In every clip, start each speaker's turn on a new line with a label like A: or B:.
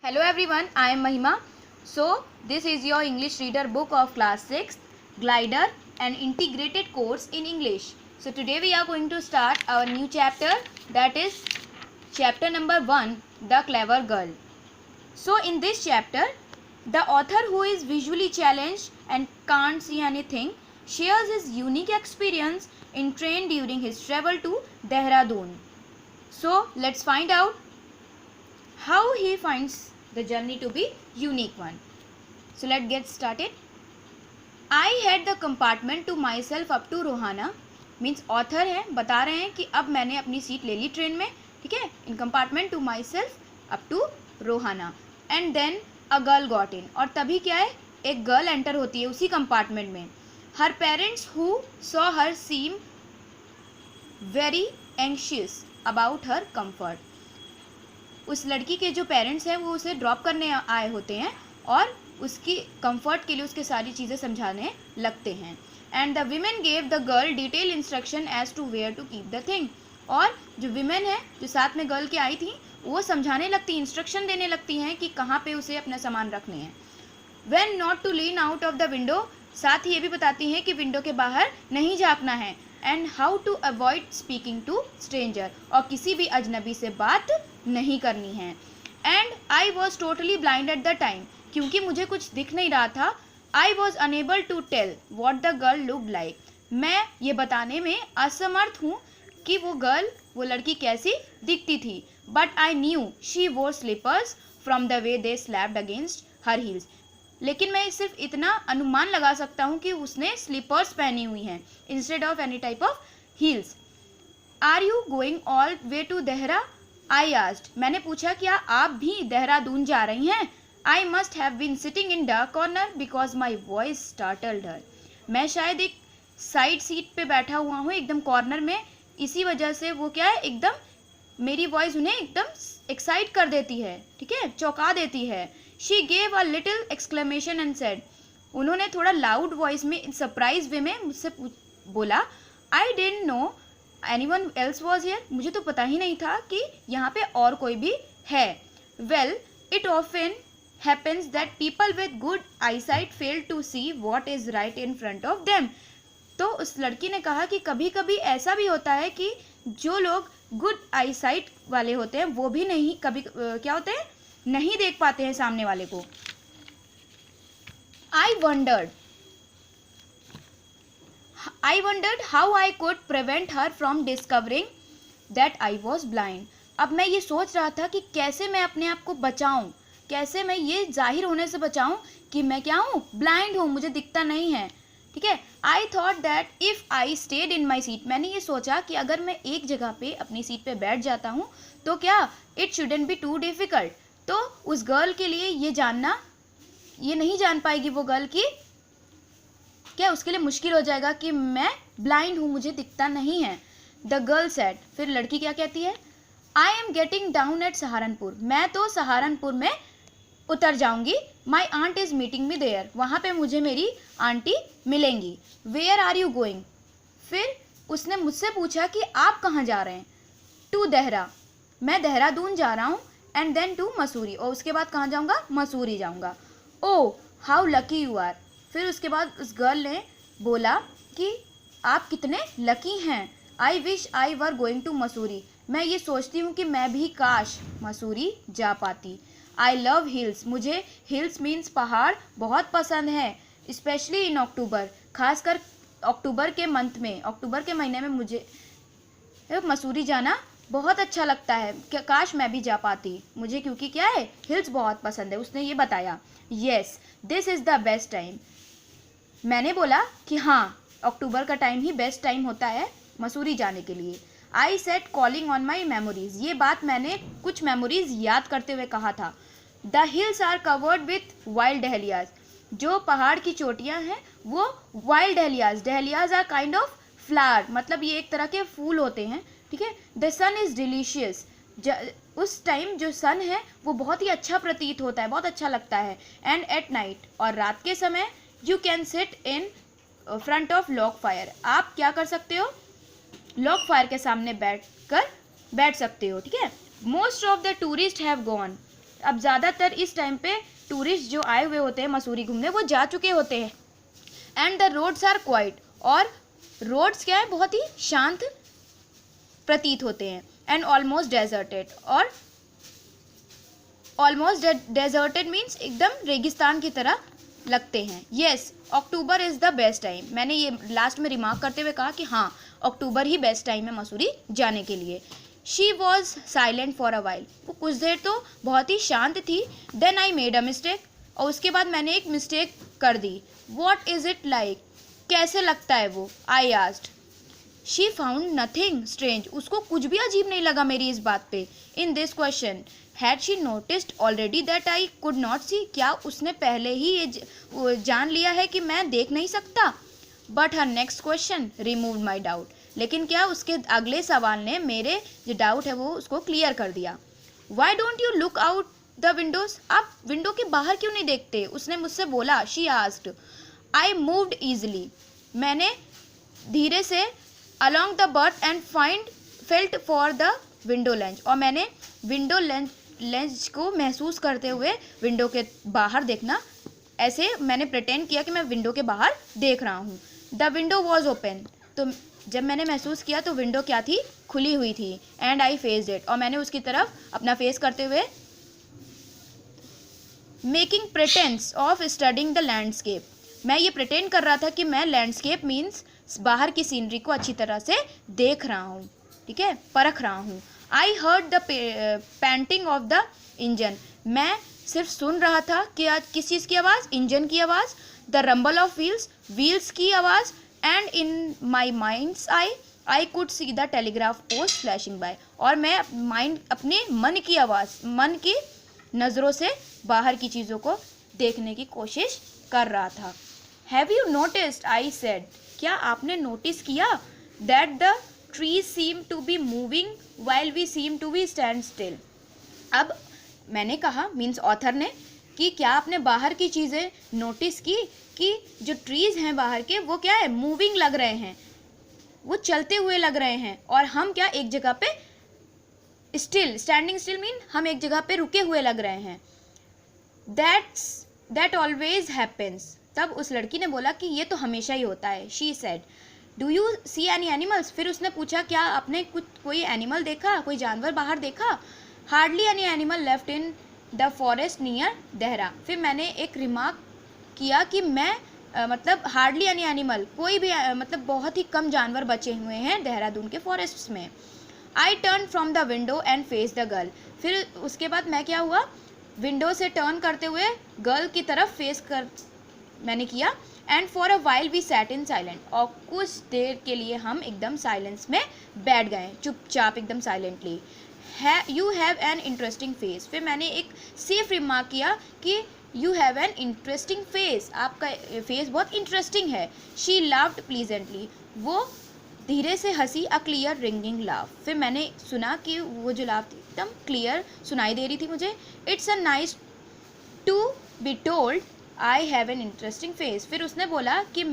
A: Hello everyone, I am Mahima. So, this is your English reader book of class 6, Glider, an integrated course in English. So, today we are going to start our new chapter, that is chapter number 1, The Clever Girl. So, in this chapter, the author, who is visually challenged and can't see anything, shares his unique experience in train during his travel to Dehradun. So, let's find out how he finds the journey to be unique one. So let's get started. I had the compartment to myself up to Rohana. Means author है, बता रहे हैं कि अब मैंने अपनी seat ले ली train में, ठीक है. In compartment to myself up to Rohana. And then a girl got in. और तभी क्या है, एक गर्ल एंटर होती है उसी कंपार्टमेंट में. Her parents who saw her seem very anxious about her comfort. उस लड़की के जो पेरेंट्स हैं वो उसे ड्रॉप करने आए होते हैं और उसकी कंफर्ट के लिए उसके सारी चीज़ें समझाने लगते हैं. And the women gave the girl detail instruction as to where to keep the thing. और जो वीमेन है जो साथ में गर्ल के आई थी वो समझाने लगती, इंस्ट्रक्शन देने लगती हैं कि कहाँ पे उसे अपना सामान रखने हैं. When not to lean out of the window. साथ ही ये भी बताती हैं कि विंडो के बाहर नहीं झाँकना है. And how to avoid speaking to stranger. और किसी भी अजनबी से बात नहीं करनी है. And I was totally blind at the time. क्योंकि मुझे कुछ दिख नहीं रहा था. I was unable to tell what the girl looked like. मैं ये बताने में असमर्थ हूँ कि वो लड़की कैसी दिखती थी. But I knew she wore slippers from the way they slapped against her heels. लेकिन मैं सिर्फ इतना अनुमान लगा सकता हूँ कि उसने स्लीपर्स पहनी हुई हैं instead of any type of heels. Are you going all way to Dehra. I asked. मैंने पूछा क्या आप भी देहरादून जा रही हैं. I must have been sitting in the corner because my voice startled her. मैं शायद एक साइड सीट पे बैठा हुआ हूँ एकदम कॉर्नर में, इसी वजह से वो क्या है, एकदम मेरी वॉइस उन्हें एकदम एक्साइट कर देती है, ठीक है, चौंका देती है. She gave a little exclamation and said. उन्होंने थोड़ा लाउड वॉइस में सरप्राइज वे में मुझसे बोला. I didn't know anyone else was here. मुझे तो पता ही नहीं था कि यहाँ पे और कोई भी है. Well it often happens that people with good eyesight fail to see what is right in front of them. तो उस लड़की ने कहा कि कभी कभी ऐसा भी होता है कि जो लोग गुड आईसाइट वाले होते हैं वो भी नहीं कभी क्या होते हैं, नहीं देख पाते हैं सामने वाले को. आई wondered how I could prevent her from discovering that I was blind. अब मैं ये सोच रहा था कि कैसे मैं अपने आप को बचाऊं, कैसे मैं ये जाहिर होने से बचाऊं कि मैं क्या हूँ, ब्लाइंड हूँ, मुझे दिखता नहीं है, ठीक है. I thought that if I stayed in my seat. मैंने ये सोचा कि अगर मैं एक जगह पे अपनी सीट पे बैठ जाता हूँ तो क्या it shouldn't be too difficult. तो उस गर्ल के लिए ये नहीं जान पाएगी वो गर्ल की क्या उसके लिए मुश्किल हो जाएगा कि मैं ब्लाइंड हूँ, मुझे दिखता नहीं है. The girl said. फिर लड़की क्या कहती है. I am getting down at Saharanpur. मैं तो सहारनपुर में उतर जाऊंगी. My aunt is meeting me there. वहाँ पे मुझे मेरी आंटी मिलेंगी. Where are you going. फिर उसने मुझसे पूछा कि आप कहाँ जा रहे हैं. टू देहरा. मैं देहरादून जा रहा हूँ. And then to Mussoorie. और उसके बाद कहाँ जाऊँगा, मसूरी जाऊँगा. Oh how lucky you are. फिर उसके बाद उस गर्ल ने बोला कि आप कितने लकी हैं. I wish I were going to Mussoorie. मैं ये सोचती हूँ कि मैं भी काश मसूरी जा पाती. I love hills. मुझे हिल्स मीन्स पहाड़ बहुत पसंद है. स्पेशली इन अक्टूबर. खासकर अक्टूबर के मंथ में, अक्टूबर के महीने में मुझे मसूरी जाना बहुत अच्छा लगता है. काश मैं भी जा पाती, मुझे क्योंकि क्या है, हिल्स बहुत पसंद है. उसने ये बताया. Yes this is the best time. मैंने बोला कि हाँ, अक्टूबर का टाइम ही बेस्ट टाइम होता है मसूरी जाने के लिए. I sat calling on my memories. ये बात मैंने कुछ मेमोरीज याद करते हुए कहा था. The hills are covered with wild dahlias. जो पहाड़ की चोटियाँ हैं वो wild dahlias are kind of flower. मतलब ये एक तरह के फूल होते हैं, ठीक है. The sun is delicious. उस टाइम जो सन है वो बहुत ही अच्छा प्रतीत होता है, बहुत अच्छा लगता है. And at night. और रात के समय you can sit in front of log fire. आप क्या कर सकते हो, लॉग फायर के सामने बैठ सकते हो, ठीक है. Most of the tourist have gone. अब ज़्यादातर इस टाइम पे टूरिस्ट जो आए हुए होते हैं मसूरी घूमने वो जा चुके होते हैं। And the roads are quiet, और रोड्स क्या है, बहुत ही शांत प्रतीत होते हैं। एंड ऑलमोस्ट डेजर्टेड, और ऑलमोस्ट डेजर्टेड मीन्स एकदम रेगिस्तान की तरह लगते हैं। Yes, October is the best time. मैंने ये लास्ट में रिमार्क करते हुए कहा कि हाँ, अक्टूबर ही बेस्ट टाइम है मसूरी जाने के लिए। She was silent for a while, वो कुछ देर तो बहुत ही शांत थी। Then I made a mistake, और उसके बाद मैंने एक मिस्टेक कर दी। वॉट इज़ इट लाइक, कैसे लगता है वो, I asked. She found nothing strange, उसको कुछ भी अजीब नहीं लगा मेरी इस बात पे। In this question had she noticed already that I could not see, क्या उसने पहले ही ये जान लिया है कि मैं देख नहीं सकता। But her next question remove my doubt, लेकिन क्या उसके अगले सवाल ने मेरे जो डाउट है वो उसको क्लियर कर दिया। Why don't you look out the Windows, आप विंडो के बाहर क्यों नहीं देखते, उसने मुझसे बोला। She asked. I moved easily, मैंने धीरे से along the berth and felt for the window ledge, और मैंने विंडो लेंस को महसूस करते हुए विंडो के बाहर देखना, ऐसे मैंने प्रिटेंड किया कि मैं विंडो के बाहर देख रहा हूँ। द विंडो वॉज ओपन, तो जब मैंने महसूस किया तो विंडो क्या थी, खुली हुई थी। एंड आई फेस्ड इट, और मैंने उसकी तरफ अपना फेस करते हुए making pretence of studying the landscape, मैं ये प्रिटेंड कर रहा था कि मैं लैंडस्केप मीन्स बाहर की सीनरी को अच्छी तरह से देख रहा हूँ, ठीक है, परख रहा हूँ। I heard the painting of the engine, मैं सिर्फ सुन रहा था कि आज किस चीज़ की आवाज़, इंजन की आवाज़। द रंबल ऑफ व्हील्स की आवाज़। And in my minds I could see the telegraph post flashing by, और मैं अपने मन की आवाज़, मन की नज़रों से बाहर की चीज़ों को देखने की कोशिश कर रहा था। Have you noticed, I said, क्या आपने नोटिस किया, that the trees seem to be moving while we seem to be stand still. अब मैंने कहा, मीन्स ऑथर ने, कि क्या आपने बाहर की चीज़ें नोटिस की कि जो ट्रीज़ हैं बाहर के वो क्या है, मूविंग लग रहे हैं, वो चलते हुए लग रहे हैं, और हम क्या एक जगह पे स्टिल, स्टैंडिंग स्टिल मीन हम एक जगह पे रुके हुए लग रहे हैं। दैट ऑलवेज हैपन्स, तब उस लड़की ने बोला कि ये तो हमेशा ही होता है। She said, do you see any animals, फिर उसने पूछा क्या आपने कोई एनिमल देखा, कोई जानवर बाहर देखा। Hardly any animal left in the forest near Dehra, फिर मैंने एक रिमार्क किया कि मैं मतलब हार्डली एनी एनिमल, कोई भी मतलब बहुत ही कम जानवर बचे हुए हैं देहरादून के फॉरेस्ट्स में। I turn from the window and face the girl, फिर उसके बाद मैं क्या हुआ, विंडो से टर्न करते हुए गर्ल की तरफ फेस कर मैंने किया। And for a while we sat in silent, और कुछ देर के लिए हम एकदम साइलेंस में बैठ गए, चुपचाप एकदम silently. You have an interesting face, फिर मैंने एक सेफ रिमार्क किया कि you have an interesting face, आपका फेस बहुत इंटरेस्टिंग है। शी लाफ्ड प्लीजेंटली, वो धीरे से हंसी, अ क्लियर रिंगिंग लाफ, फिर मैंने सुना कि वो जो लाफ थी एकदम क्लियर सुनाई दे रही थी मुझे। It's a nice to be told I have an interesting face, फिर उसने बोला कि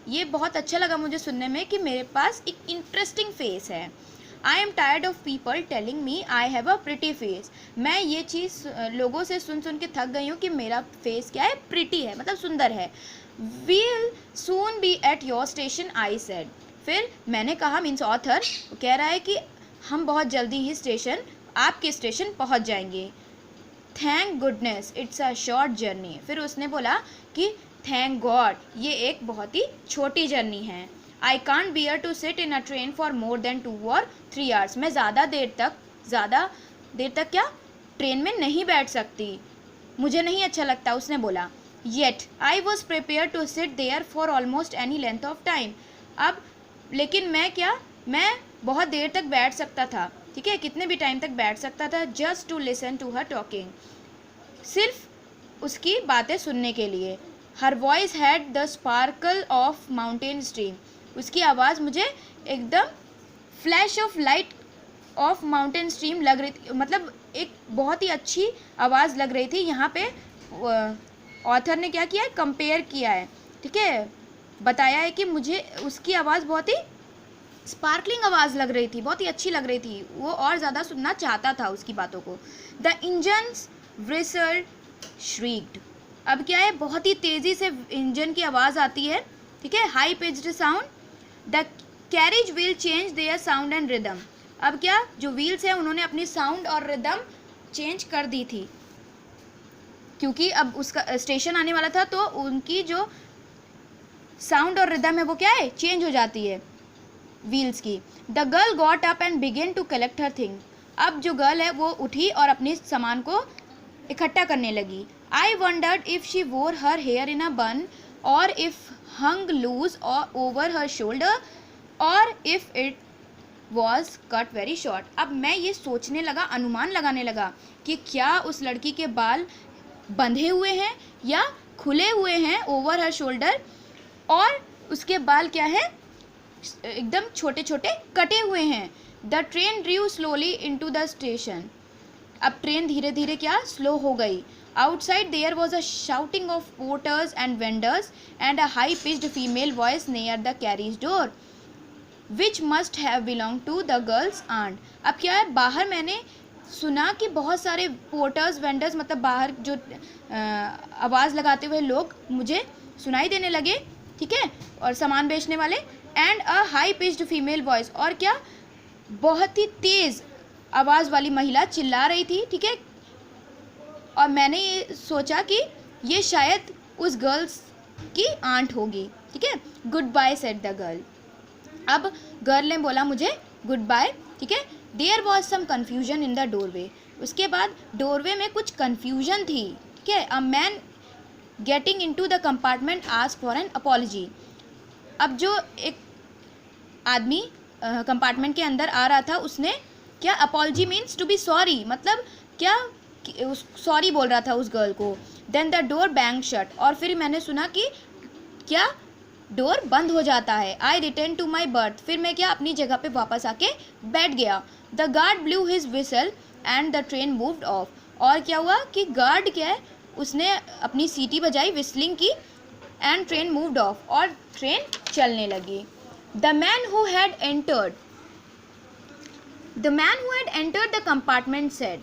A: ये बहुत अच्छा लगा मुझे सुनने में कि मेरे पास एक इंटरेस्टिंग फेस है। I am tired of people telling me I have a pretty face, मैं ये चीज़ लोगों से सुन सुन के थक गई हूँ कि मेरा फेस क्या है, प्रिटी है, मतलब सुंदर है। We'll soon be at your station, I said, फिर मैंने कहा, मीन्स ऑथर कह रहा है कि हम बहुत जल्दी ही स्टेशन, आपके स्टेशन पहुँच जाएंगे। Thank goodness it's a short journey, फिर उसने बोला कि थैंक गॉड ये एक बहुत ही छोटी जर्नी है। I can't bear to sit in a train for more than 2 or 3 hours, मैं ज़्यादा देर तक क्या ट्रेन में नहीं बैठ सकती, मुझे नहीं अच्छा लगता, उसने बोला। Yet I was prepare to sit there for almost any length of time, अब लेकिन मैं बहुत देर तक बैठ सकता था, ठीक है, कितने भी टाइम तक बैठ सकता था, just to listen to her talking, सिर्फ उसकी बातें सुनने के लिए। Her voice had the sparkle of mountain stream, उसकी आवाज़ मुझे एकदम flash of light of mountain stream लग रही थी, मतलब एक बहुत ही अच्छी आवाज़ लग रही थी। यहाँ पे ऑथर ने क्या किया है, कंपेयर किया है, ठीक है, बताया है कि मुझे उसकी आवाज़ बहुत ही स्पार्कलिंग आवाज़ लग रही थी, बहुत ही अच्छी लग रही थी, वो और ज़्यादा सुनना चाहता था उसकी बातों को। The engines whistled, shrieked. अब क्या है, बहुत ही तेज़ी से इंजन की आवाज़ आती है, ठीक है, high pitched sound. The carriage wheel change their sound and rhythm. अब क्या, जो व्हील्स है उन्होंने अपनी साउंड और रिदम चेंज कर दी थी, क्योंकि अब उसका स्टेशन आने वाला था, तो उनकी जो साउंड और रिदम है वो क्या है, चेंज हो जाती है व्हील्स की. The girl got up and began to collect her thing. अब जो गर्ल है वो उठी और अपने सामान को इकट्ठा करने लगी. आई वंडर्ड इफ शी वोर her here in a bun or if hung loose over her shoulder or if it was cut very short. अब मैं ये सोचने लगा, अनुमान लगाने लगा कि क्या उस लड़की के बाल बंधे हुए हैं या खुले हुए हैं ओवर हर शोल्डर, और उसके बाल क्या है, एकदम छोटे छोटे कटे हुए हैं. The train drew slowly into the station. अब ट्रेन धीरे धीरे क्या, स्लो हो गई. Outside there was a shouting of porters and vendors and a high pitched female voice near the carriage door which must have belong to the girl's aunt. अब क्या है, बाहर मैंने सुना कि बहुत सारे पोर्टर्स, वेंडर्स, मतलब बाहर जो आवाज़ लगाते हुए लोग मुझे सुनाई देने लगे, ठीक है, और सामान बेचने वाले. And a high pitched female voice, और क्या, बहुत ही तेज़ आवाज़ वाली महिला चिल्ला रही थी, ठीक है. और मैंने ये सोचा कि ये शायद उस गर्ल्स की आंट होगी, ठीक है. Good bye said the girl. अब गर्ल ने बोला मुझे गुड बाय, ठीक है. There was some confusion in the doorway. उसके बाद डोरवे में कुछ कन्फ्यूजन थी, ठीक है. A man getting in to the compartment ask for an apology. अब जो एक आदमी कंपार्टमेंट के अंदर आ रहा था, उसने क्या, apology means to be sorry, मतलब क्या, सॉरी बोल रहा था उस गर्ल को. Then the door bang shut. और फिर मैंने सुना कि क्या, डोर बंद हो जाता है. आई रिटर्न टू माई बर्थ. फिर मैं क्या, अपनी जगह पे वापस आके बैठ गया. The guard blue his whistle and the train moved of. और क्या हुआ कि गार्ड क्या है, उसने अपनी सीटी बजाई, विस्लिंग की, एंड ट्रेन मूव्ड ऑफ, और ट्रेन चलने लगी. The man who had entered the compartment said.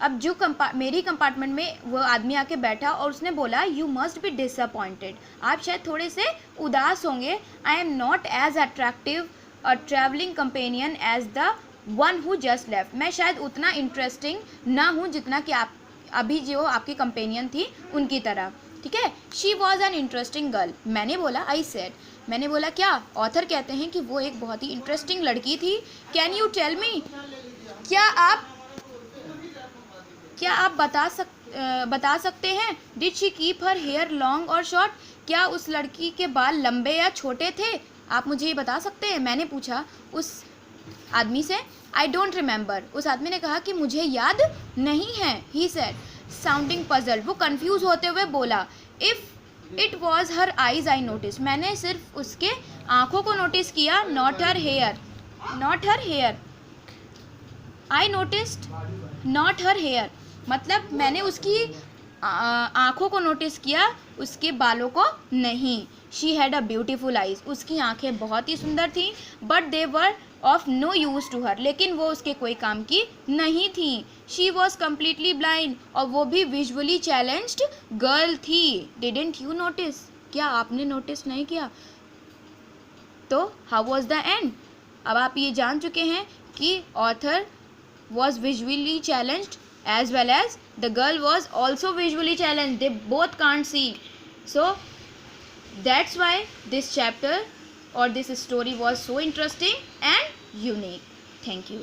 A: अब जो मेरी कंपार्टमेंट में वो आदमी आके बैठा और उसने बोला, यू मस्ट बी डिसअपॉइंटेड. आप शायद थोड़े से उदास होंगे. I am not as attractive a travelling companion as the one who just left. मैं शायद उतना इंटरेस्टिंग ना हूँ जितना कि आप अभी जो आपकी कंपेनियन थी उनकी तरह, ठीक है. She was an interesting girl. मैंने बोला, आई सेड, मैंने बोला क्या, ऑथर कहते हैं कि वो एक बहुत ही इंटरेस्टिंग लड़की थी. कैन यू टेल मी, क्या आप बता सकते हैं, did she keep her hair long और शॉर्ट. क्या उस लड़की के बाल लंबे या छोटे थे, आप मुझे ये बता सकते हैं. मैंने पूछा उस आदमी से. I don't remember. उस आदमी ने कहा कि मुझे याद नहीं है. He said sounding puzzled. वो कंफ्यूज होते हुए बोला, if it was her eyes I notice. मैंने सिर्फ उसके आँखों को नोटिस किया, not her hair. I noticed not her hair, मतलब मैंने उसकी आँखों को नोटिस किया, उसके बालों को नहीं. She had a beautiful eyes. उसकी आँखें बहुत ही सुंदर थीं. But they were of no use to her. लेकिन वो उसके कोई काम की नहीं थी. She was completely blind. और वो भी विजुअली चैलेंज्ड गर्ल थी. Didn't you notice. क्या आपने नोटिस नहीं किया. तो हाउ वॉज द एंड. अब आप ये जान चुके हैं कि author was visually challenged as well as the girl was also visually challenged. They both can't see. So that's why this chapter or this story was so interesting and unique. Thank you.